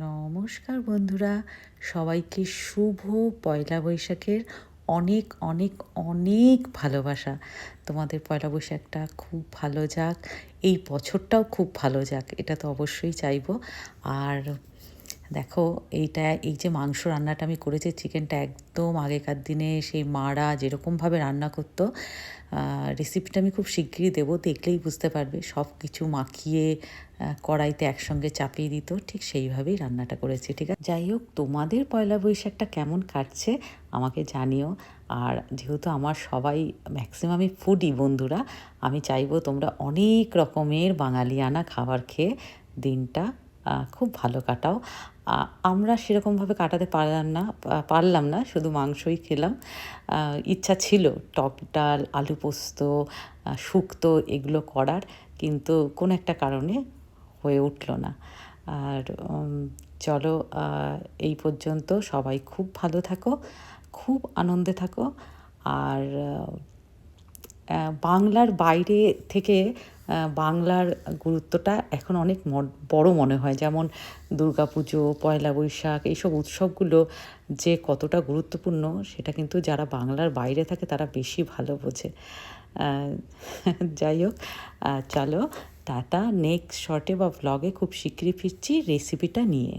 নমস্কার বন্ধুরা, সবাইকে শুভ পয়লা বৈশাখের অনেক অনেক অনেক ভালোবাসা। তোমাদের পয়লা বৈশাখটা খুব ভালো যাক, এই বছরটাও খুব ভালো যাক, এটা তো অবশ্যই চাইবো। আর দেখো, এই যে মাংস রান্নাটা আমি করেছি, চিকেনটা একদম আগেকার দিনে সেই মারা যেরকমভাবে রান্না করতো, রেসিপিটা আমি খুব শিগগিরই দেবো, দেখলেই বুঝতে পারবে। সব কিছু মাখিয়ে কড়াইতে একসঙ্গে চাপিয়ে দিত, ঠিক সেইভাবেই রান্নাটা করেছি। ঠিক আছে, যাই হোক, তোমাদের পয়লা বৈশাখটা কেমন কাটছে আমাকে জানিও। আর যেহেতু আমার সবাই ম্যাক্সিমামই ফুডি বন্ধুরা, আমি চাইবো তোমরা অনেক রকমের বাঙালিয়ানা খাবার খেয়ে দিনটা খুব ভালো কাটাও। আমরা সেরকমভাবে কাটাতে পারলাম না, শুধু মাংসই খেলাম। ইচ্ছা ছিল টক ডাল, আলু পোস্ত, শুক্তো এগুলো করার, কিন্তু কোনো একটা কারণে হয়ে উঠল না। আর চলো, এই পর্যন্ত। সবাই খুব ভালো থাকো, খুব আনন্দে থাকো। আর বাংলার বাইরে থেকে বাংলার গুরুত্বটা এখন অনেক বড় মনে হয়। যেমন দুর্গাপুজো, পয়লা বৈশাখ, এইসব উৎসবগুলো যে কতটা গুরুত্বপূর্ণ, সেটা কিন্তু যারা বাংলার বাইরে থাকে তারা বেশি ভালো বোঝে। যাই হোক, চলো টাটা। নেক্সট শর্টে বা ভ্লগে খুব শিগগিরই ফিরছি রেসিপিটা নিয়ে।